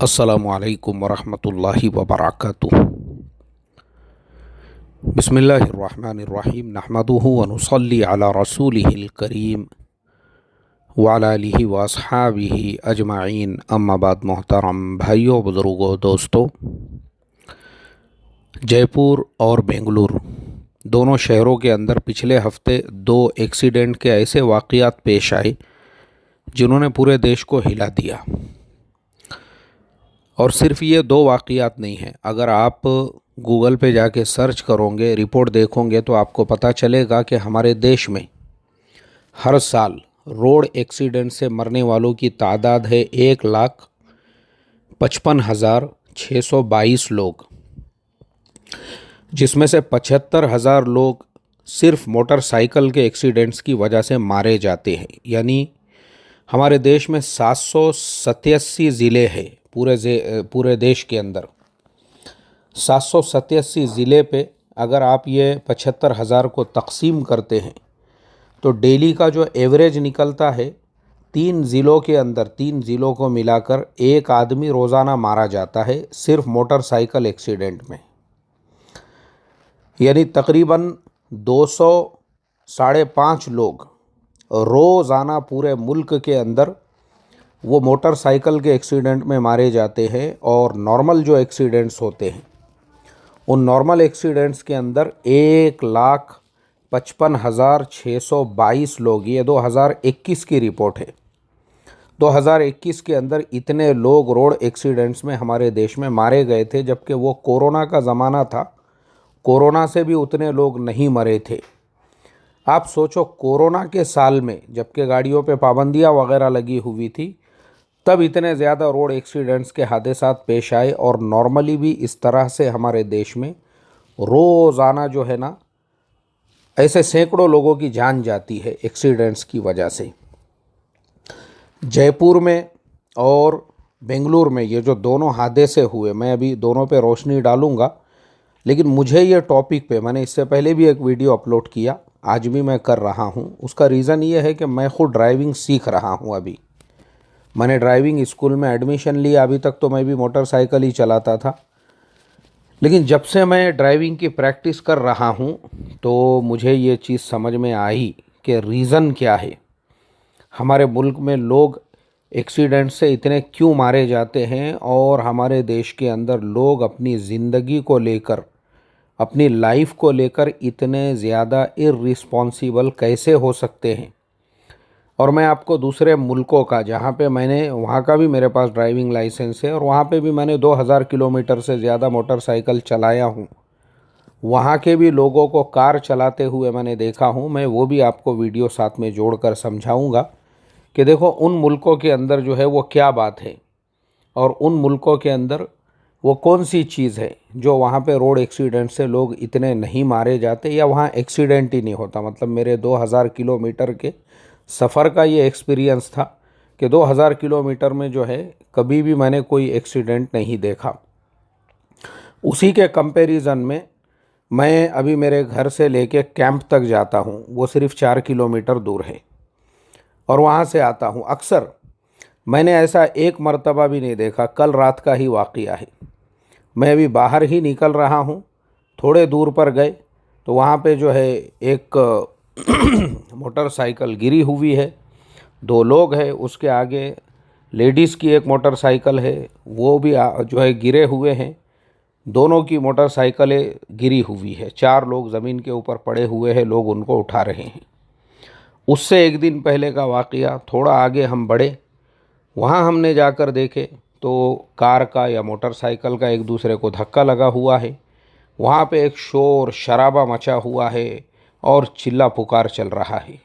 अस्सलामुअलैकुम वरहमतुल्लाहि वबरकातुहू। बिस्मिल्लाहिर्रहमानिर्रहीम। नहमदुहु व नुसल्ली अला रसूलिहिल करीम व अला आलिहि व अस्हाबिहि अजमाइन। अम्मा बाद। मोहतरम भाइयों, बुज़ुर्गों, दोस्तों, जयपुर और बेंगलुरु दोनों शहरों के अंदर पिछले हफ्ते दो एक्सीडेंट के ऐसे वाक़यात पेश आए जिन्होंने पूरे देश को हिला दिया। और सिर्फ ये दो वाक़यात नहीं हैं, अगर आप गूगल पे जाके सर्च करोगे, रिपोर्ट देखोगे तो आपको पता चलेगा कि हमारे देश में हर साल रोड एक्सीडेंट से मरने वालों की तादाद है 1,55,622 लोग, जिसमें से 75,000 लोग सिर्फ मोटरसाइकिल के एक्सीडेंट्स की वजह से मारे जाते हैं। यानी हमारे देश में 787 ज़िले हैं। पूरे देश के अंदर 787 ज़िले पे अगर आप ये 75,000 को तकसीम करते हैं तो डेली का जो एवरेज निकलता है, 3 ज़िलों के अंदर, 3 ज़िलों को मिलाकर एक आदमी रोज़ाना मारा जाता है सिर्फ मोटरसाइकिल एक्सीडेंट में। यानी तकरीबन 200 साढ़े 5 लोग रोज़ाना पूरे मुल्क के अंदर वो मोटरसाइकिल के एक्सीडेंट में मारे जाते हैं। और नॉर्मल जो एक्सीडेंट्स होते हैं, उन नॉर्मल एक्सीडेंट्स के अंदर 1,55,622 लोग, ये 2021 की रिपोर्ट है, 2021 के अंदर इतने लोग रोड एक्सीडेंट्स में हमारे देश में मारे गए थे, जबकि वो कोरोना का ज़माना था। कोरोना से भी उतने लोग नहीं मरे थे। आप सोचो, कोरोना के साल में जबकि गाड़ियों पे पाबंदियां वगैरह लगी हुई थी, तब इतने ज़्यादा रोड एक्सीडेंट्स के हादसात पेश आए। और नॉर्मली भी इस तरह से हमारे देश में रोज़ाना जो है ना, ऐसे सैकड़ों लोगों की जान जाती है एक्सीडेंट्स की वजह से। जयपुर में और बेंगलुरु में ये जो दोनों हादसे हुए, मैं अभी दोनों पे रोशनी डालूँगा, लेकिन मुझे ये टॉपिक पे मैंने इससे पहले भी एक वीडियो अपलोड किया, आज भी मैं कर रहा हूँ। उसका रीज़न ये है कि मैं खुद ड्राइविंग सीख रहा हूँ। अभी मैंने ड्राइविंग स्कूल में एडमिशन लिया। अभी तक तो मैं भी मोटरसाइकिल ही चलाता था, लेकिन जब से मैं ड्राइविंग की प्रैक्टिस कर रहा हूँ तो मुझे ये चीज़ समझ में आई कि रीज़न क्या है, हमारे मुल्क में लोग एक्सीडेंट से इतने क्यों मारे जाते हैं, और हमारे देश के अंदर लोग अपनी ज़िंदगी को लेकर, अपनी लाइफ को लेकर इतने ज़्यादा इर्रिस्पॉन्सिबल कैसे हो सकते हैं। और मैं आपको दूसरे मुल्कों का, जहाँ पे मैंने, वहाँ का भी मेरे पास ड्राइविंग लाइसेंस है और वहाँ पे भी मैंने 2000 किलोमीटर से ज़्यादा मोटरसाइकिल चलाया हूँ, वहाँ के भी लोगों को कार चलाते हुए मैंने देखा हूँ। मैं वो भी आपको वीडियो साथ में जोड़कर समझाऊँगा कि देखो उन मुल्कों के अंदर जो है वो क्या बात है, और उन मुल्कों के अंदर वो कौन सी चीज़ है जो वहाँ पे रोड एक्सीडेंट से लोग इतने नहीं मारे जाते, या वहाँ एक्सीडेंट ही नहीं होता। मतलब मेरे 2000 किलोमीटर के सफ़र का ये एक्सपीरियंस था कि 2000 किलोमीटर में जो है कभी भी मैंने कोई एक्सीडेंट नहीं देखा। उसी के कंपैरिजन में मैं अभी मेरे घर से लेके कैंप तक जाता हूँ, वो सिर्फ 4 किलोमीटर दूर है, और वहाँ से आता हूँ। अक्सर मैंने ऐसा एक मर्तबा भी नहीं देखा, कल रात का ही वाक़या है। मैं अभी बाहर ही निकल रहा हूँ, थोड़े दूर पर गए तो वहाँ पे जो है एक मोटरसाइकिल गिरी हुई है, 2 लोग हैं, उसके आगे लेडीज़ की एक मोटरसाइकिल है, वो भी जो है गिरे हुए हैं। दोनों की मोटरसाइकिलें गिरी हुई है, 4 लोग ज़मीन के ऊपर पड़े हुए हैं, लोग उनको उठा रहे हैं। उससे एक दिन पहले का वाक़या, थोड़ा आगे हम बढ़े, वहाँ हमने जाकर देखे तो कार का या मोटरसाइकिल का एक दूसरे को धक्का लगा हुआ है। वहाँ पे एक शोर शराबा मचा हुआ है और चिल्ला पुकार चल रहा है।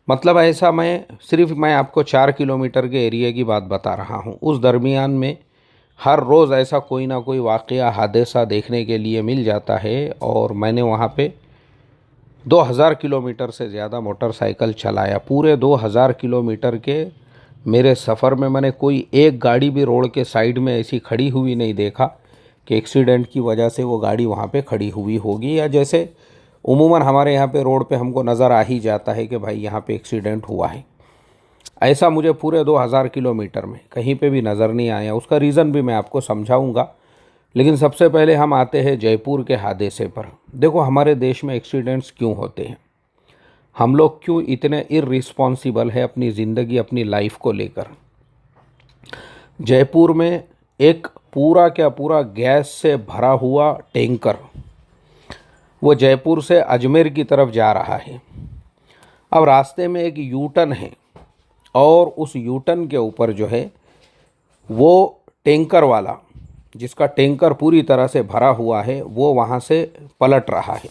मतलब ऐसा, मैं आपको 4 किलोमीटर के एरिया की बात बता रहा हूँ। उस दरमियान में हर रोज़ ऐसा कोई ना कोई वाक़या, हादसा देखने के लिए मिल जाता है। और मैंने वहाँ पे 2000 किलोमीटर से ज़्यादा मोटरसाइकिल चलाया। पूरे 2000 किलोमीटर के मेरे सफ़र में मैंने कोई एक गाड़ी भी रोड के साइड में ऐसी खड़ी हुई नहीं देखा कि एक्सीडेंट की वजह से वो गाड़ी वहाँ पे खड़ी हुई होगी, या जैसे उमूमन हमारे यहाँ पे रोड पे हमको नज़र आ ही जाता है कि भाई यहाँ पे एक्सीडेंट हुआ है। ऐसा मुझे पूरे 2000 किलोमीटर में कहीं पे भी नज़र नहीं आया। उसका रीज़न भी मैं आपको समझाऊंगा, लेकिन सबसे पहले हम आते हैं जयपुर के हादसे पर। देखो, हमारे देश में एक्सीडेंट्स क्यों होते हैं, हम लोग क्यों इतने इररिस्पॉन्सिबल है अपनी ज़िंदगी, अपनी लाइफ को लेकर। जयपुर में एक पूरा क्या पूरा गैस से भरा हुआ टैंकर वो जयपुर से अजमेर की तरफ जा रहा है। अब रास्ते में एक यू टर्न है और उस यू टर्न के ऊपर जो है वो टैंकर वाला, जिसका टैंकर पूरी तरह से भरा हुआ है, वो वहाँ से पलट रहा है।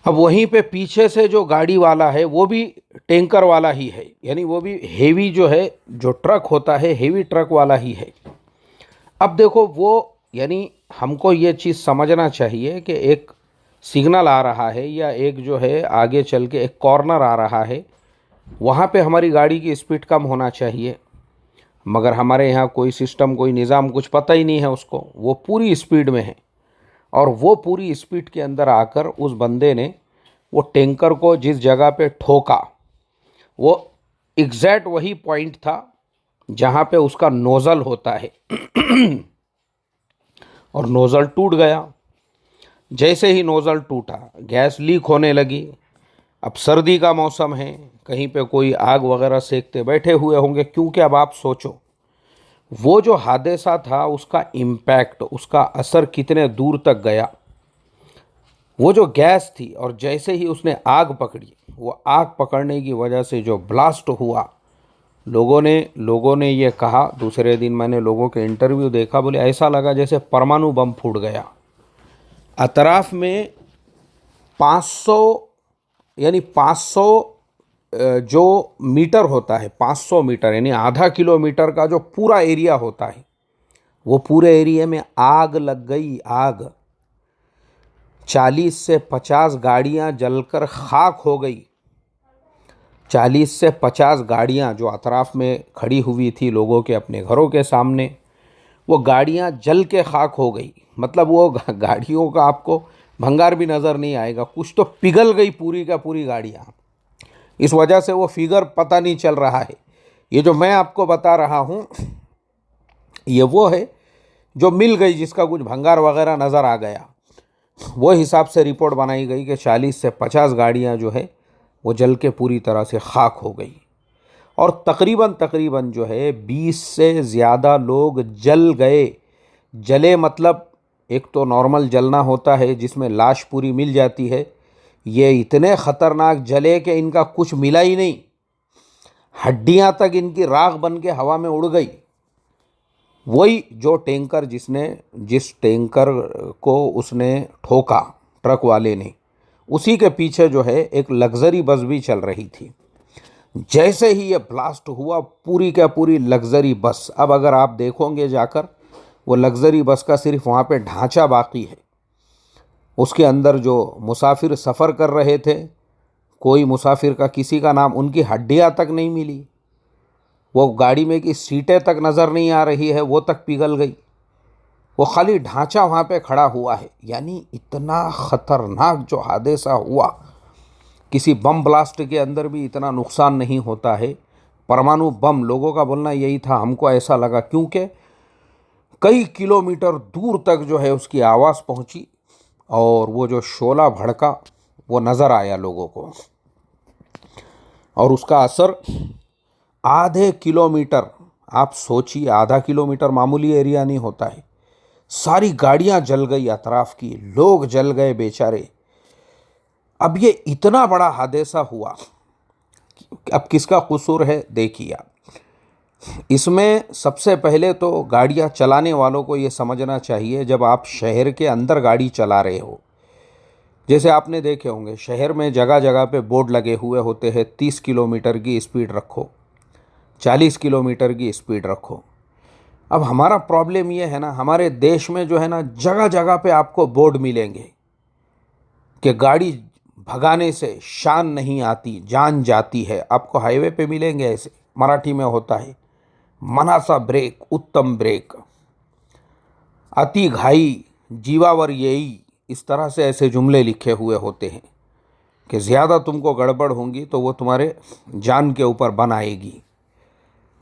अब वहीं पे पीछे से जो गाड़ी वाला है वो भी टैंकर वाला ही है, यानी वो भी हेवी जो है, जो ट्रक होता है हेवी ट्रक वाला ही है। अब देखो वो, यानी हमको ये चीज़ समझना चाहिए कि एक सिग्नल आ रहा है या एक जो है आगे चल के एक कॉर्नर आ रहा है, वहाँ पे हमारी गाड़ी की स्पीड कम होना चाहिए, मगर हमारे यहाँ कोई सिस्टम, कोई निज़ाम कुछ पता ही नहीं है उसको। वो पूरी स्पीड में है और वो पूरी स्पीड के अंदर आकर उस बंदे ने वो टैंकर को जिस जगह पे ठोका, वो एग्जैक्ट वही पॉइंट था जहाँ पे उसका नोज़ल होता है और नोज़ल टूट गया। जैसे ही नोज़ल टूटा, गैस लीक होने लगी। अब सर्दी का मौसम है, कहीं पे कोई आग वगैरह सेकते बैठे हुए होंगे, क्योंकि अब आप सोचो वो जो हादसा था उसका इम्पैक्ट, उसका असर कितने दूर तक गया। वो जो गैस थी और जैसे ही उसने आग पकड़ी, वो आग पकड़ने की वजह से जो ब्लास्ट हुआ, लोगों ने ये कहा, दूसरे दिन मैंने लोगों के इंटरव्यू देखा, बोले ऐसा लगा जैसे परमाणु बम फूट गया। अतराफ में 500 यानी 500 जो मीटर होता है, 500 मीटर यानी आधा किलोमीटर का जो पूरा एरिया होता है, वो पूरे एरिया में आग लग गई। आग 40 से 50 गाड़ियां जलकर खाक हो गई। 40 से 50 गाड़ियां जो अतराफ में खड़ी हुई थी लोगों के अपने घरों के सामने, वो गाड़ियां जल के खाक हो गई। मतलब वो गाड़ियों का आपको भंगार भी नज़र नहीं आएगा, कुछ तो पिघल गई पूरी का पूरी गाड़ियां। इस वजह से वो फिगर पता नहीं चल रहा है। ये जो मैं आपको बता रहा हूँ ये वो है जो मिल गई, जिसका कुछ भंगार वगैरह नज़र आ गया। वो हिसाब से रिपोर्ट बनाई गई कि 40 से 50 गाड़ियाँ जो है वो जल के पूरी तरह से खाक हो गई और तकरीबन जो है 20 से ज़्यादा लोग जल गए। जले मतलब एक तो नॉर्मल जलना होता है जिसमें लाश पूरी मिल जाती है, ये इतने ख़तरनाक जले कि इनका कुछ मिला ही नहीं, हड्डियां तक इनकी राख बन के हवा में उड़ गई। वही जो टैंकर जिस टैंकर को उसने ठोका ट्रक वाले ने, उसी के पीछे जो है एक लग्जरी बस भी चल रही थी। जैसे ही ये ब्लास्ट हुआ, पूरी क्या पूरी लग्जरी बस, अब अगर आप देखोगे जाकर, वो लग्जरी बस का सिर्फ वहाँ पे ढांचा बाकी है। उसके अंदर जो मुसाफिर सफ़र कर रहे थे, कोई मुसाफिर का किसी का नाम, उनकी हड्डियाँ तक नहीं मिली। वो गाड़ी में की सीटें तक नज़र नहीं आ रही है, वो तक पिघल गई। वो खाली ढांचा वहाँ पे खड़ा हुआ है। यानी इतना ख़तरनाक जो हादसा हुआ, किसी बम ब्लास्ट के अंदर भी इतना नुकसान नहीं होता है। परमाणु बम, लोगों का बोलना यही था, हमको ऐसा लगा, क्योंकि कई किलोमीटर दूर तक जो है उसकी आवाज़ पहुंची और वो जो शोला भड़का वो नज़र आया लोगों को, और उसका असर आधे किलोमीटर, आप सोचिए आधा किलोमीटर मामूली एरिया नहीं होता है। सारी गाड़ियां जल गई, अतराफ की लोग जल गए बेचारे। अब ये इतना बड़ा हादसा हुआ, अब किसका कसूर है देखिए आप। इसमें सबसे पहले तो गाड़ियां चलाने वालों को ये समझना चाहिए, जब आप शहर के अंदर गाड़ी चला रहे हो, जैसे आपने देखे होंगे शहर में जगह जगह पे बोर्ड लगे हुए होते हैं, 30 किलोमीटर की स्पीड रखो, 40 किलोमीटर की स्पीड रखो। अब हमारा प्रॉब्लम ये है ना, हमारे देश में जो है ना, जगह जगह पे आपको बोर्ड मिलेंगे कि गाड़ी भगाने से शान नहीं आती, जान जाती है। आपको हाईवे पे मिलेंगे ऐसे, मराठी में होता है मनासा ब्रेक, उत्तम ब्रेक, अति घाई, जीवावर येई, इस तरह से ऐसे जुमले लिखे हुए होते हैं कि ज़्यादा तुमको गड़बड़ होंगी तो वो तुम्हारे जान के ऊपर बन आएगी।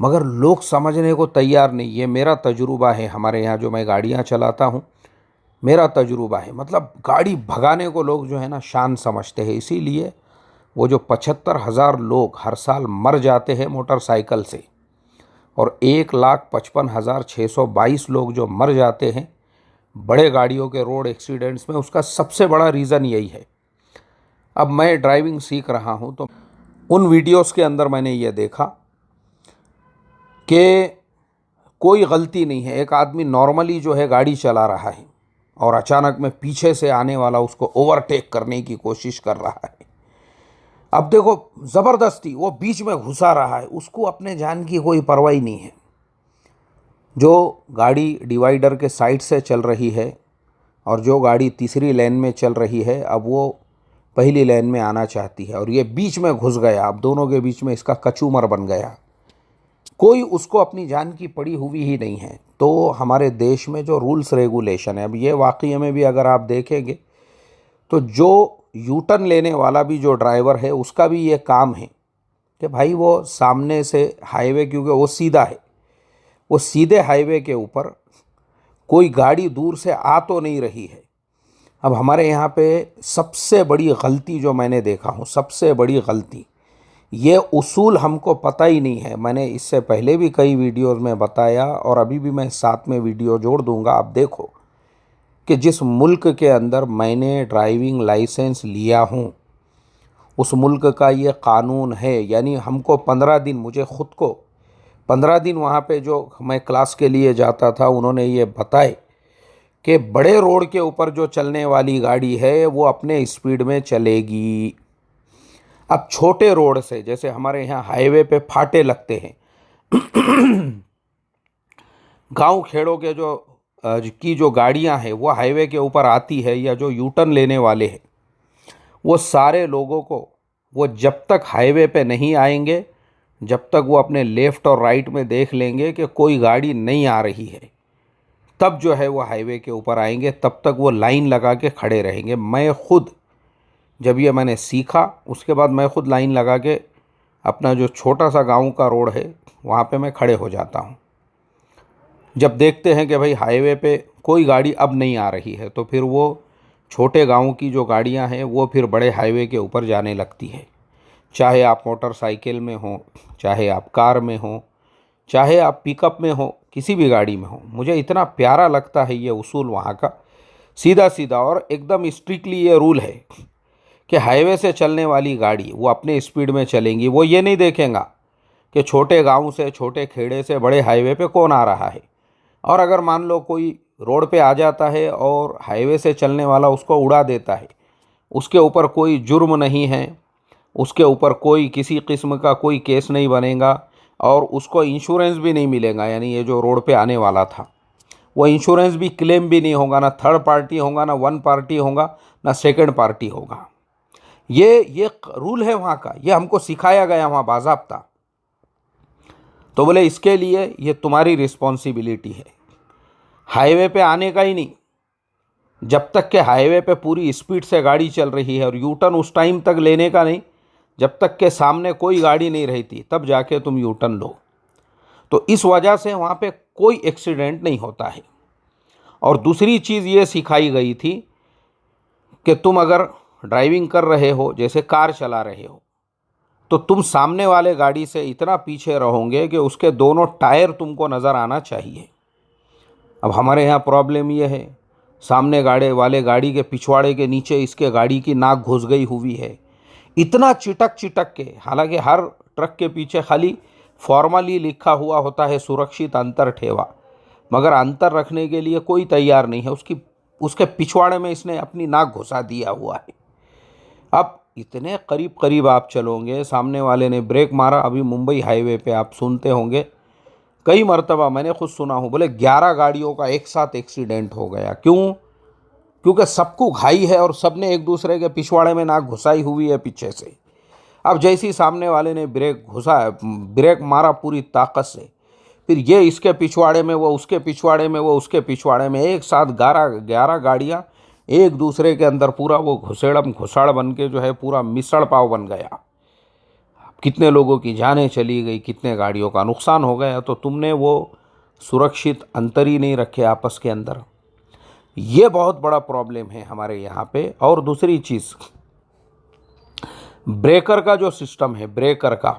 मगर लोग समझने को तैयार नहीं। ये मेरा तजुर्बा है, हमारे यहाँ जो मैं गाड़ियाँ चलाता हूँ मेरा तजुर्बा है। मतलब गाड़ी भगाने को लोग जो है ना शान समझते हैं। इसीलिए वो जो 75,000 लोग हर साल मर जाते हैं मोटरसाइकिल से और 1,55,622 लोग जो मर जाते हैं बड़े गाड़ियों के रोड एक्सीडेंट्स में, उसका सबसे बड़ा रीज़न यही है। अब मैं ड्राइविंग सीख रहा हूँ तो उन वीडियोस के अंदर मैंने ये देखा कि कोई गलती नहीं है। एक आदमी नॉर्मली जो है गाड़ी चला रहा है और अचानक में पीछे से आने वाला उसको ओवरटेक करने की कोशिश कर रहा है। अब देखो, ज़बरदस्ती वो बीच में घुसा रहा है, उसको अपने जान की कोई परवाह नहीं है। जो गाड़ी डिवाइडर के साइड से चल रही है और जो गाड़ी तीसरी लेन में चल रही है, अब वो पहली लेन में आना चाहती है और ये बीच में घुस गया। अब दोनों के बीच में इसका कचूमर बन गया। कोई उसको अपनी जान की पड़ी हुई ही नहीं है। तो हमारे देश में जो रूल्स रेगुलेशन है, अब ये वाकई में भी अगर आप देखेंगे तो जो यू टर्न लेने वाला भी जो ड्राइवर है उसका भी ये काम है कि भाई वो सामने से हाईवे, क्योंकि वो सीधा है, वो सीधे हाईवे के ऊपर कोई गाड़ी दूर से आ तो नहीं रही है। अब हमारे यहाँ पे सबसे बड़ी गलती जो मैंने देखा हूँ, सबसे बड़ी गलती, ये उसूल हमको पता ही नहीं है। मैंने इससे पहले भी कई वीडियोज़ में बताया और अभी भी मैं साथ में वीडियो जोड़ दूँगा। आप देखो कि जिस मुल्क के अंदर मैंने ड्राइविंग लाइसेंस लिया हूँ उस मुल्क का ये कानून है। यानी हमको 15 दिन, मुझे ख़ुद को 15 दिन वहाँ पे जो मैं क्लास के लिए जाता था, उन्होंने ये बताए कि बड़े रोड के ऊपर जो चलने वाली गाड़ी है वो अपने स्पीड में चलेगी। अब छोटे रोड से, जैसे हमारे यहाँ हाईवे पे फाटे लगते हैं, गांव खेड़ों के जो गाड़ियां हैं वो हाईवे के ऊपर आती है, या जो यू टर्न लेने वाले हैं, वो सारे लोगों को, वो जब तक हाईवे पे नहीं आएंगे, जब तक वो अपने लेफ़्ट और राइट में देख लेंगे कि कोई गाड़ी नहीं आ रही है, तब जो है वो हाईवे के ऊपर आएंगे। तब तक वो लाइन लगा के खड़े रहेंगे। मैं खुद जब ये मैंने सीखा उसके बाद मैं खुद लाइन लगा के अपना जो छोटा सा गांव का रोड है वहाँ पे मैं खड़े हो जाता हूँ। जब देखते हैं कि भाई हाईवे पे कोई गाड़ी अब नहीं आ रही है तो फिर वो छोटे गांव की जो गाड़ियाँ हैं वो फिर बड़े हाईवे के ऊपर जाने लगती है। चाहे आप मोटरसाइकिल में हो, चाहे आप कार में हो, चाहे आप पिकअप में हो, किसी भी गाड़ी में हो। मुझे इतना प्यारा लगता है ये उसूल वहाँ का, सीधा सीधा और एकदम स्ट्रिक्टली ये रूल है कि हाईवे से चलने वाली गाड़ी वो अपने स्पीड में चलेंगी। वो ये नहीं देखेंगा कि छोटे गांव से, छोटे खेड़े से बड़े हाईवे पे कौन आ रहा है। और अगर मान लो कोई रोड पे आ जाता है और हाईवे से चलने वाला उसको उड़ा देता है, उसके ऊपर कोई जुर्म नहीं है, उसके ऊपर कोई किसी किस्म का कोई केस नहीं बनेगा और उसको इंश्योरेंस भी नहीं मिलेगा। यानी ये जो रोड पे आने वाला था वो इंश्योरेंस भी क्लेम भी नहीं होगा, ना थर्ड पार्टी होगा, ना वन पार्टी होगा, ना सेकंड पार्टी होगा। ये रूल है वहाँ का, ये हमको सिखाया गया वहाँ बाज़ाब्ता। तो बोले इसके लिए ये तुम्हारी रिस्पॉन्सिबिलिटी है, हाईवे पे आने का ही नहीं। जब तक के हाईवे पे पूरी स्पीड से गाड़ी चल रही है, और यू टर्न उस टाइम तक लेने का नहीं जब तक के सामने कोई गाड़ी नहीं रहती, तब जाके तुम यू टर्न लो। तो इस वजह से वहाँ पे कोई एक्सीडेंट नहीं होता है। और दूसरी चीज़ ये सिखाई गई थी कि तुम अगर ड्राइविंग कर रहे हो, जैसे कार चला रहे हो, तो तुम सामने वाले गाड़ी से इतना पीछे रहोगे कि उसके दोनों टायर तुमको नज़र आना चाहिए। अब हमारे यहाँ प्रॉब्लम ये है, सामने वाले गाड़ी के पिछवाड़े के नीचे इसके गाड़ी की नाक घुस गई हुई है, इतना चिटक चिटक के। हालांकि हर ट्रक के पीछे खाली फॉर्मली लिखा हुआ होता है सुरक्षित अंतर ठेवा, मगर अंतर रखने के लिए कोई तैयार नहीं है। उसके पिछवाड़े में इसने अपनी नाक घुसा दिया हुआ है। अब इतने करीब करीब आप चलोगे, सामने वाले ने ब्रेक मारा। अभी मुंबई हाईवे पे आप सुनते होंगे, कई मरतबा मैंने खुद सुना हूँ, बोले 11 गाड़ियों का एक साथ एक्सीडेंट हो गया। क्यों? क्योंकि सबको घाई है और सबने एक दूसरे के पिछवाड़े में नाक घुसाई हुई है पीछे से। अब जैसी सामने वाले ने ब्रेक मारा पूरी ताकत से, फिर ये इसके पिछवाड़े में, वो उसके पिछवाड़े में, वो उसके पिछवाड़े में, एक साथ 11 गाड़ियाँ एक दूसरे के अंदर पूरा वो घुसेड़म घुसाड़ बन के जो है पूरा मिसड़ पाव बन गया। कितने लोगों की जानें चली गई, कितने गाड़ियों का नुकसान हो गया। तो तुमने वो सुरक्षित अंतर ही नहीं रखे आपस के अंदर। ये बहुत बड़ा प्रॉब्लम है हमारे यहाँ पे। और दूसरी चीज़, ब्रेकर का जो सिस्टम है, ब्रेकर का,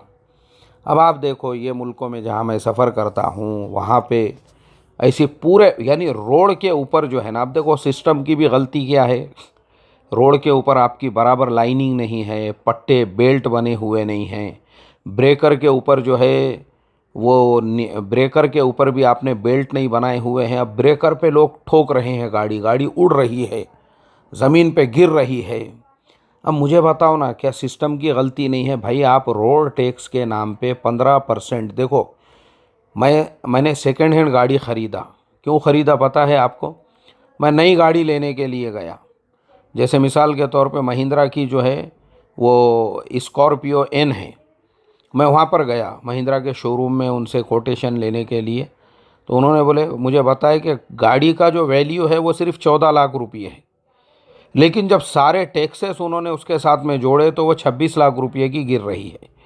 अब आप देखो ये मुल्कों में जहाँ मैं सफ़र करता हूँ वहाँ पे ऐसे पूरे यानी रोड के ऊपर जो है ना, आप देखो सिस्टम की भी गलती क्या है। रोड के ऊपर आपकी बराबर लाइनिंग नहीं है, पट्टे बेल्ट बने हुए नहीं हैं। ब्रेकर के ऊपर जो है वो ब्रेकर के ऊपर भी आपने बेल्ट नहीं बनाए हुए हैं। अब ब्रेकर पे लोग ठोक रहे हैं, गाड़ी गाड़ी उड़ रही है, ज़मीन पे गिर रही है। अब मुझे बताओ ना, क्या सिस्टम की गलती नहीं है भाई? आप रोड टैक्स के नाम पे 15%, देखो मैंने सेकेंड हैंड गाड़ी ख़रीदा। क्यों ख़रीदा पता है आपको? मैं नई गाड़ी लेने के लिए गया। जैसे मिसाल के तौर पे महिंद्रा की जो है वो स्कॉर्पियो एन है, मैं वहाँ पर गया महिंद्रा के शोरूम में उनसे कोटेशन लेने के लिए। तो उन्होंने बोले, मुझे बताया कि गाड़ी का जो वैल्यू है वो सिर्फ 14 लाख रुपये है, लेकिन जब सारे टैक्सेस उन्होंने उसके साथ में जोड़े तो वो 26 लाख रुपये की गिर रही है।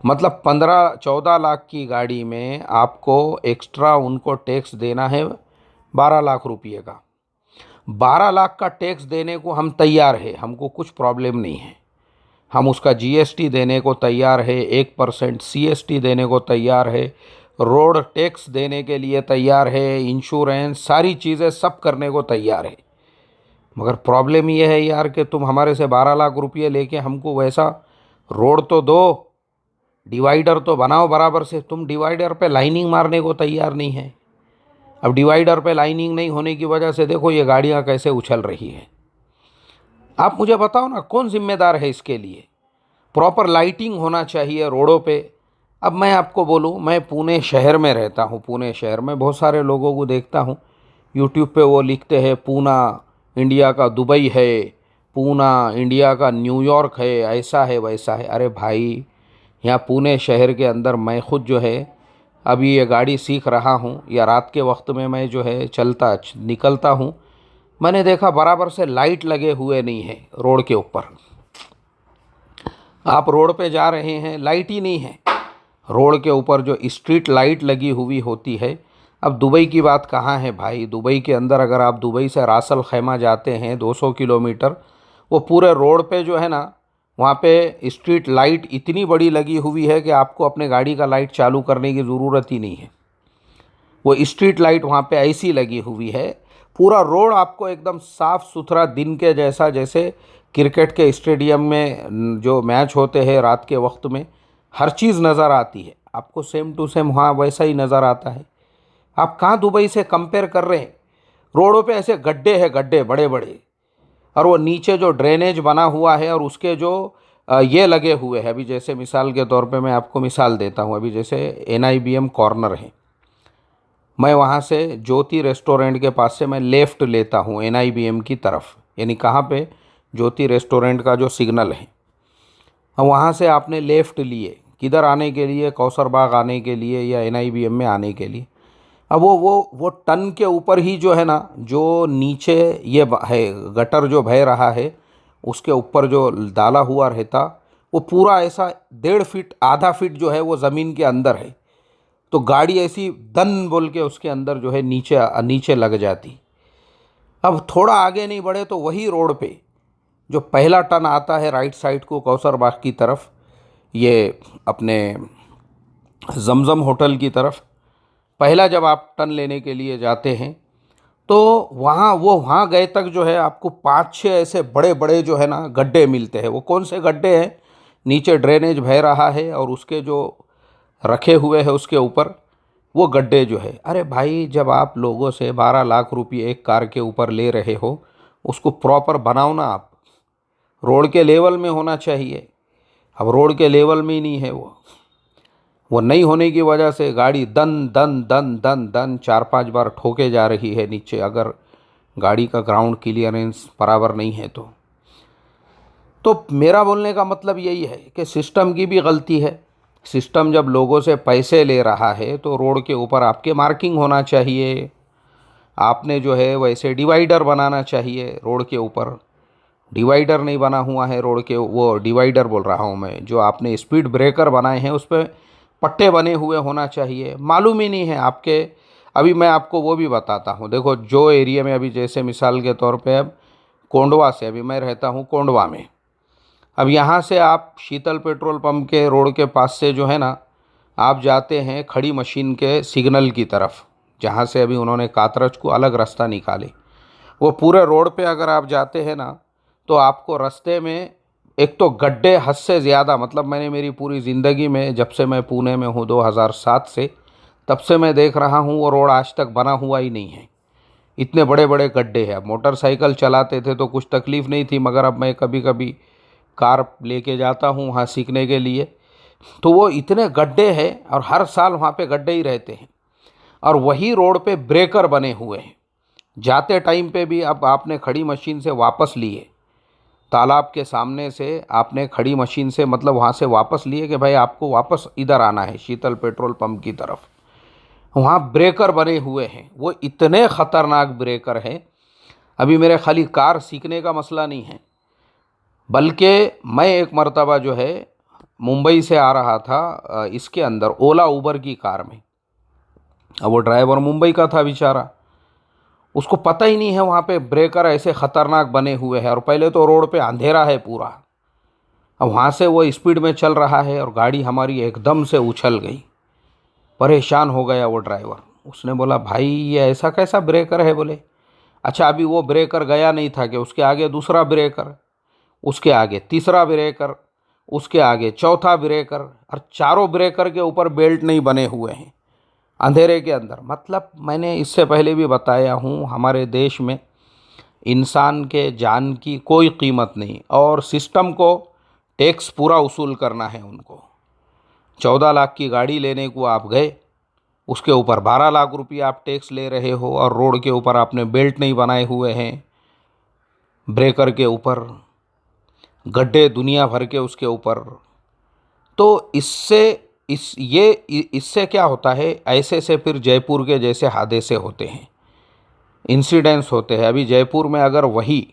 मतलब 15-14 लाख की गाड़ी में आपको एक्स्ट्रा उनको टैक्स देना है 12 लाख रुपये का। 12 लाख का टैक्स देने को हम तैयार है, हमको कुछ प्रॉब्लम नहीं है। हम उसका जीएसटी देने को तैयार है, 1% सीएसटी देने को तैयार है, रोड टैक्स देने के लिए तैयार है, इंश्योरेंस, सारी चीज़ें सब करने को तैयार है। मगर प्रॉब्लम ये है यार कि तुम हमारे से 12 लाख रुपये लेके हमको वैसा रोड तो दो, डिवाइडर तो बनाओ बराबर से। तुम डिवाइडर पे लाइनिंग मारने को तैयार नहीं है। अब डिवाइडर पे लाइनिंग नहीं होने की वजह से देखो ये गाड़ियाँ कैसे उछल रही है। आप मुझे बताओ ना, कौन जिम्मेदार है इसके लिए? प्रॉपर लाइटिंग होना चाहिए रोडों पे। अब मैं आपको बोलूँ, मैं पुणे शहर में रहता हूँ। पुणे शहर में बहुत सारे लोगों को देखता हूँ यूट्यूब पे, वो लिखते हैं पूना इंडिया का दुबई है, पूना इंडिया का न्यूयॉर्क है, ऐसा है वैसा है। अरे भाई, यहाँ पुणे शहर के अंदर मैं खुद जो है अभी ये गाड़ी सीख रहा हूँ, या रात के वक्त में मैं जो है निकलता हूँ, मैंने देखा बराबर से लाइट लगे हुए नहीं है रोड के ऊपर। आप रोड पे जा रहे हैं, लाइट ही नहीं है। रोड के ऊपर जो स्ट्रीट लाइट लगी हुई होती है। अब दुबई की बात कहाँ है भाई? दुबई के अंदर अगर आप दुबई से रास अल खैमा जाते हैं 200 किलोमीटर, वो पूरे रोड पे जो है ना, वहाँ पे स्ट्रीट लाइट इतनी बड़ी लगी हुई है कि आपको अपने गाड़ी का लाइट चालू करने की ज़रूरत ही नहीं है। वो स्ट्रीट लाइट वहाँ पे ऐसी लगी हुई है, पूरा रोड आपको एकदम साफ़ सुथरा दिन के जैसा, जैसे क्रिकेट के स्टेडियम में जो मैच होते हैं रात के वक्त में हर चीज़ नज़र आती है आपको, सेम टू सेम वहाँ वैसा ही नज़र आता है। आप कहाँ दुबई से कंपेयर कर रहे हैं? रोडों पे ऐसे गड्ढे हैं, गड्ढे बड़े बड़े, और वो नीचे जो ड्रेनेज बना हुआ है और उसके जो ये लगे हुए हैं। अभी जैसे मिसाल के तौर पे मैं आपको मिसाल देता हूँ, अभी जैसे NIBM कॉर्नर है, मैं वहाँ से ज्योति रेस्टोरेंट के पास से मैं लेफ़्ट लेता हूँ NIBM की तरफ, यानी कहाँ पे? ज्योति रेस्टोरेंट का जो सिग्नल है, अब वहाँ से आपने लेफ़्ट लिए किधर आने के लिए? कौसर बाग आने के लिए या NIBM में आने के लिए। अब वो टन के ऊपर ही जो है ना, जो नीचे ये है गटर जो बह रहा है, उसके ऊपर जो डाला हुआ रहता, वो पूरा ऐसा 1.5 फीट आधा फीट जो है वो ज़मीन के अंदर है। तो गाड़ी ऐसी दन बोल के उसके अंदर जो है नीचे लग जाती। अब थोड़ा आगे नहीं बढ़े तो वही रोड पे जो पहला टन आता है राइट साइड को कौसर बाग की तरफ, ये अपने जमजम होटल की तरफ, पहला जब आप टर्न लेने के लिए जाते हैं तो वहाँ गए तक जो है आपको 5-6 ऐसे बड़े बड़े जो है ना गड्ढे मिलते हैं। वो कौन से गड्ढे हैं? नीचे ड्रेनेज बह रहा है और उसके जो रखे हुए हैं उसके ऊपर वो गड्ढे जो है। अरे भाई, जब आप लोगों से 12 लाख रुपये एक कार के ऊपर ले रहे हो, उसको प्रॉपर बनाओ ना आप। रोड के लेवल में होना चाहिए। अब रोड के लेवल में ही नहीं है वो नहीं होने की वजह से गाड़ी दन दन दन दन दन 4-5 बार ठोके जा रही है नीचे, अगर गाड़ी का ग्राउंड क्लियरेंस बराबर नहीं है तो मेरा बोलने का मतलब यही है कि सिस्टम की भी गलती है। सिस्टम जब लोगों से पैसे ले रहा है तो रोड के ऊपर आपके मार्किंग होना चाहिए, आपने जो है वैसे डिवाइडर बनाना चाहिए रोड के ऊपर। डिवाइडर नहीं बना हुआ है रोड के, वो डिवाइडर बोल रहा हूँ मैं, जो आपने स्पीड ब्रेकर बनाए हैं उस पर पट्टे बने हुए होना चाहिए। मालूम ही नहीं है आपके। अभी मैं आपको वो भी बताता हूँ। देखो, जो एरिया में अभी जैसे मिसाल के तौर पे अब कोंडवा से, अभी मैं रहता हूँ कोंडवा में, अब यहाँ से आप शीतल पेट्रोल पंप के रोड के पास से जो है ना, आप जाते हैं खड़ी मशीन के सिग्नल की तरफ, जहाँ से अभी उन्होंने कातरज को अलग रास्ता निकाले। वो पूरे रोड पे अगर आप जाते हैं ना, तो आपको रास्ते में एक तो गड्ढे हद से ज़्यादा, मतलब मैंने मेरी पूरी ज़िंदगी में, जब से मैं पुणे में हूँ 2007 से, तब से मैं देख रहा हूँ वो रोड आज तक बना हुआ ही नहीं है। इतने बड़े बड़े गड्ढे हैं। अब मोटरसाइकिल चलाते थे तो कुछ तकलीफ़ नहीं थी, मगर अब मैं कभी कभी कार लेके जाता हूँ वहाँ सीखने के लिए, तो वो इतने गड्ढे हैं और हर साल वहाँ पे गड्ढे ही रहते हैं। और वही रोड पे ब्रेकर बने हुए हैं। जाते टाइम पे भी अब आपने खड़ी मशीन से वापस लिए, तालाब के सामने से आपने खड़ी मशीन से, मतलब वहाँ से वापस लिए कि भाई आपको वापस इधर आना है शीतल पेट्रोल पंप की तरफ, वहाँ ब्रेकर बने हुए हैं। वो इतने ख़तरनाक ब्रेकर हैं। अभी मेरे खाली कार सीखने का मसला नहीं है, बल्कि मैं एक मर्तबा जो है मुंबई से आ रहा था इसके अंदर ओला उबर की कार में। अब वो ड्राइवर मुंबई का था बेचारा, उसको पता ही नहीं है वहाँ पे ब्रेकर ऐसे ख़तरनाक बने हुए हैं। और पहले तो रोड पे अंधेरा है पूरा। अब वहाँ से वो स्पीड में चल रहा है और गाड़ी हमारी एकदम से उछल गई। परेशान हो गया वो ड्राइवर। उसने बोला, भाई ये ऐसा कैसा ब्रेकर है? बोले, अच्छा अभी वो ब्रेकर गया नहीं था कि उसके आगे दूसरा ब्रेकर, उसके आगे तीसरा ब्रेकर, उसके आगे चौथा ब्रेकर, और चारों ब्रेकर के ऊपर बेल्ट नहीं बने हुए हैं अंधेरे के अंदर। मतलब मैंने इससे पहले भी बताया हूँ, हमारे देश में इंसान के जान की कोई कीमत नहीं, और सिस्टम को टैक्स पूरा वसूल करना है उनको। 14 लाख की गाड़ी लेने को आप गए, उसके ऊपर 12 लाख रुपये आप टैक्स ले रहे हो, और रोड के ऊपर आपने बेल्ट नहीं बनाए हुए हैं, ब्रेकर के ऊपर गड्ढे दुनिया भर के उसके ऊपर। तो इससे क्या होता है, ऐसे से फिर जयपुर के जैसे हादसे होते हैं, इंसिडेंट्स होते हैं। अभी जयपुर में अगर वही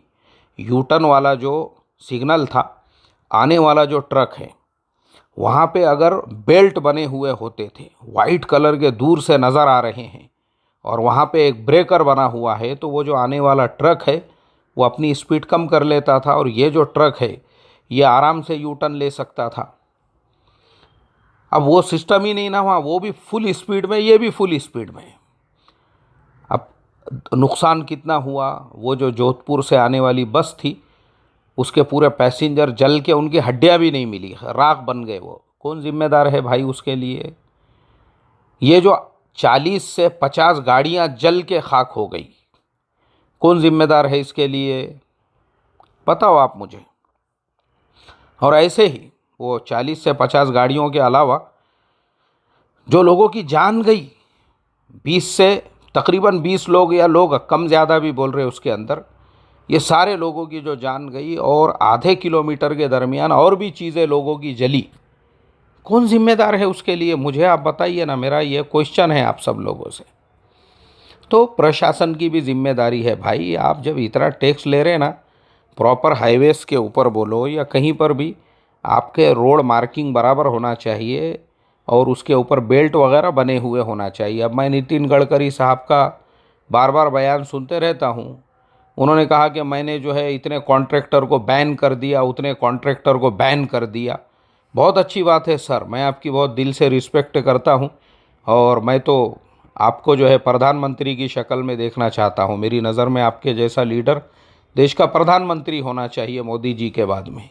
यूटर्न वाला जो सिग्नल था, आने वाला जो ट्रक है, वहाँ पे अगर बेल्ट बने हुए होते थे, वाइट कलर के दूर से नज़र आ रहे हैं, और वहाँ पे एक ब्रेकर बना हुआ है, तो वो जो आने वाला ट्रक है वो अपनी स्पीड कम कर लेता था, और ये जो ट्रक है ये आराम से यू टर्न ले सकता था। अब वो सिस्टम ही नहीं ना वहाँ, वो भी फुल स्पीड में, ये भी फुल स्पीड में। अब नुकसान कितना हुआ, वो जो जोधपुर से आने वाली बस थी, उसके पूरे पैसेंजर जल के, उनकी हड्डियाँ भी नहीं मिली, राख बन गए। वो कौन जिम्मेदार है भाई उसके लिए? ये जो 40 से 50 गाड़ियाँ जल के खाक हो गई, कौन जिम्मेदार है इसके लिए? बताओ आप मुझे। और ऐसे ही वो 40 से 50 गाड़ियों के अलावा जो लोगों की जान गई, 20 से तकरीबन 20 लोग, या लोग कम ज़्यादा भी बोल रहे उसके अंदर, ये सारे लोगों की जो जान गई, और आधे किलोमीटर के दरमियान और भी चीज़ें लोगों की जली, कौन जिम्मेदार है उसके लिए? मुझे आप बताइए ना, मेरा ये क्वेश्चन है आप सब लोगों से। तो प्रशासन की भी जिम्मेदारी है भाई। आप जब इतना टैक्स ले रहे हैं ना, प्रॉपर हाईवेज़ के ऊपर बोलो या कहीं पर भी, आपके रोड मार्किंग बराबर होना चाहिए, और उसके ऊपर बेल्ट वगैरह बने हुए होना चाहिए। अब मैं नितिन गडकरी साहब का बार बार बयान सुनते रहता हूँ। उन्होंने कहा कि मैंने जो है इतने कॉन्ट्रैक्टर को बैन कर दिया, उतने कॉन्ट्रैक्टर को बैन कर दिया। बहुत अच्छी बात है सर, मैं आपकी बहुत दिल से रिस्पेक्ट करता हूँ, और मैं तो आपको जो है प्रधानमंत्री की शक्ल में देखना चाहता हूँ। मेरी नज़र में आपके जैसा लीडर देश का प्रधानमंत्री होना चाहिए मोदी जी के बाद में।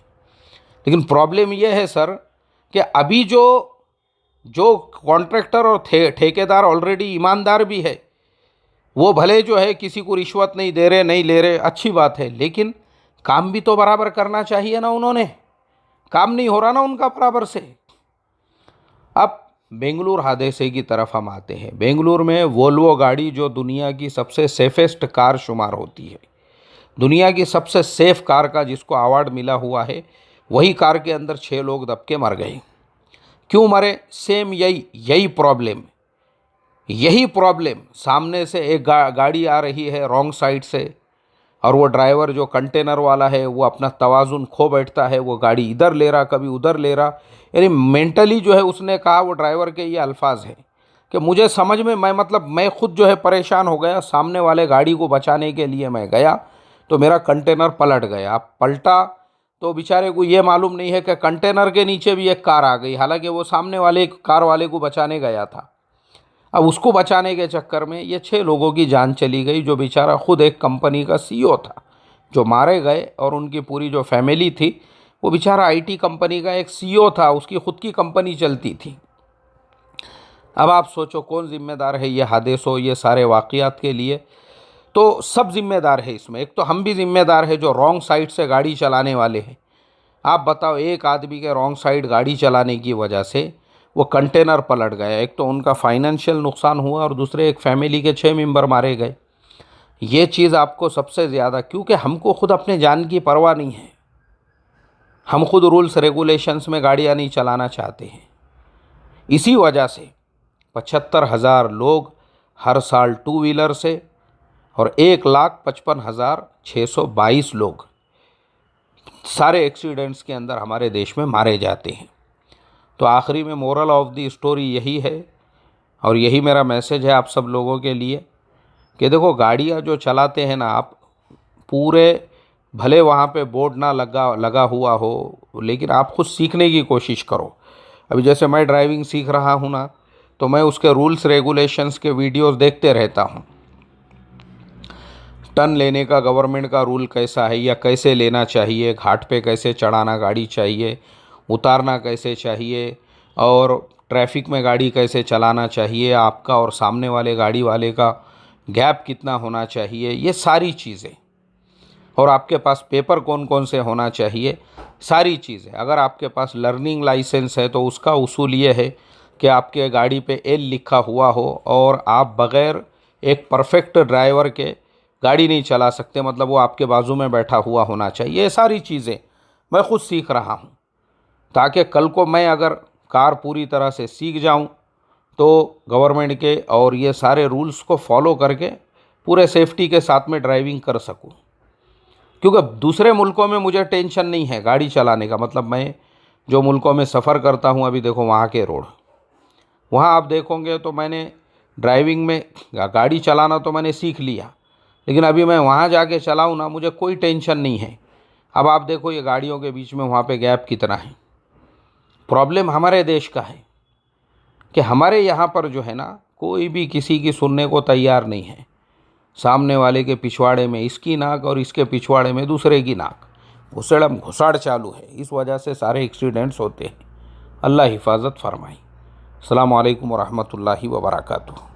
लेकिन प्रॉब्लम यह है सर कि अभी जो कॉन्ट्रैक्टर और ठेकेदार ऑलरेडी ईमानदार भी है, वो भले जो है किसी को रिश्वत नहीं दे रहे, नहीं ले रहे, अच्छी बात है, लेकिन काम भी तो बराबर करना चाहिए ना। उन्होंने काम नहीं हो रहा ना उनका बराबर से। अब बेंगलुरु हादसे की तरफ हम आते हैं। बेंगलुरु में वोल्वो गाड़ी, जो दुनिया की सबसे सेफेस्ट कार शुमार होती है, दुनिया की सबसे सेफ कार का जिसको अवार्ड मिला हुआ है, वही कार के अंदर 6 लोग दब के मर गए। क्यों मरे? सेम यही प्रॉब्लम। यही प्रॉब्लम सामने से एक गाड़ी आ रही है रॉन्ग साइड से, और वो ड्राइवर जो कंटेनर वाला है वो अपना तवाज़ुन खो बैठता है, वो गाड़ी इधर ले रहा कभी उधर ले रहा। यानी मेंटली जो है उसने कहा, वो ड्राइवर के ये अल्फाज हैं कि मुझे समझ में मैं खुद जो है परेशान हो गया, सामने वाले गाड़ी को बचाने के लिए मैं गया तो मेरा कंटेनर पलट गया। पलटा तो बेचारे को ये मालूम नहीं है कि कंटेनर के नीचे भी एक कार आ गई, हालांकि वो सामने वाले कार वाले को बचाने गया था। अब उसको बचाने के चक्कर में ये 6 लोगों की जान चली गई, जो बेचारा खुद एक कंपनी का सीईओ था जो मारे गए, और उनकी पूरी जो फैमिली थी वो बेचारा आईटी कंपनी का एक सीईओ था, उसकी खुद की कंपनी चलती थी। अब आप सोचो कौन जिम्मेदार है ये हादसों, ये सारे वाक़यात के लिए? तो सब जिम्मेदार है इसमें। एक तो हम भी जिम्मेदार है जो रॉन्ग साइड से गाड़ी चलाने वाले हैं। आप बताओ, एक आदमी के रॉन्ग साइड गाड़ी चलाने की वजह से वो कंटेनर पलट गया, एक तो उनका फाइनेंशियल नुकसान हुआ और दूसरे एक फैमिली के 6 मेंबर मारे गए। ये चीज़ आपको सबसे ज़्यादा, क्योंकि हमको खुद अपने जान की परवाह नहीं है, हम खुद रूल्स रेगुलेशंस में गाड़ियाँ नहीं चलाना चाहते हैं। इसी वजह से 75,000 लोग हर साल 2 व्हीलर से और 1,55,622 लोग सारे एक्सीडेंट्स के अंदर हमारे देश में मारे जाते हैं। तो आखिरी में मोरल ऑफ द स्टोरी यही है, और यही मेरा मैसेज है आप सब लोगों के लिए कि देखो, गाड़ियाँ जो चलाते हैं ना आप, पूरे भले वहाँ पे बोर्ड ना लगा हुआ हो, लेकिन आप खुद सीखने की कोशिश करो। अभी जैसे मैं ड्राइविंग सीख रहा हूँ ना, तो मैं उसके रूल्स रेगुलेशंस के वीडियोस देखते रहता हूँ। टर्न लेने का गवर्नमेंट का रूल कैसा है, या कैसे लेना चाहिए, घाट पे कैसे चढ़ाना गाड़ी चाहिए, उतारना कैसे चाहिए, और ट्रैफिक में गाड़ी कैसे चलाना चाहिए, आपका और सामने वाले गाड़ी वाले का गैप कितना होना चाहिए, ये सारी चीज़ें, और आपके पास पेपर कौन कौन से होना चाहिए, सारी चीज़ें। अगर आपके पास लर्निंग लाइसेंस है तो उसका उसूल ये है कि आपके गाड़ी पे एल लिखा हुआ हो, और आप बग़ैर एक परफेक्ट ड्राइवर के गाड़ी नहीं चला सकते, मतलब वो आपके बाजू में बैठा हुआ होना चाहिए। ये सारी चीज़ें मैं खुद सीख रहा हूँ, ताकि कल को मैं अगर कार पूरी तरह से सीख जाऊँ तो गवर्नमेंट के और ये सारे रूल्स को फॉलो करके पूरे सेफ्टी के साथ में ड्राइविंग कर सकूँ। क्योंकि दूसरे मुल्कों में मुझे टेंशन नहीं है गाड़ी चलाने का, मतलब मैं जो मुल्कों में सफ़र करता हूँ, अभी देखो वहाँ के रोड, वहाँ आप देखोगे तो मैंने ड्राइविंग में गाड़ी चलाना तो मैंने सीख लिया, लेकिन अभी मैं वहाँ जाके चलाऊँ ना, मुझे कोई टेंशन नहीं है। अब आप देखो ये गाड़ियों के बीच में वहाँ पे गैप कितना है। प्रॉब्लम हमारे देश का है कि हमारे यहाँ पर जो है ना, कोई भी किसी की सुनने को तैयार नहीं है। सामने वाले के पिछवाड़े में इसकी नाक और इसके पिछवाड़े में दूसरे की नाक, घुसड़म घुसाड़ चालू है। इस वजह से सारे एक्सीडेंट्स होते हैं। अल्लाह हिफाजत फरमाए। अस्सलामु अलैकुम व रहमतुल्लाहि व बरकातुहू।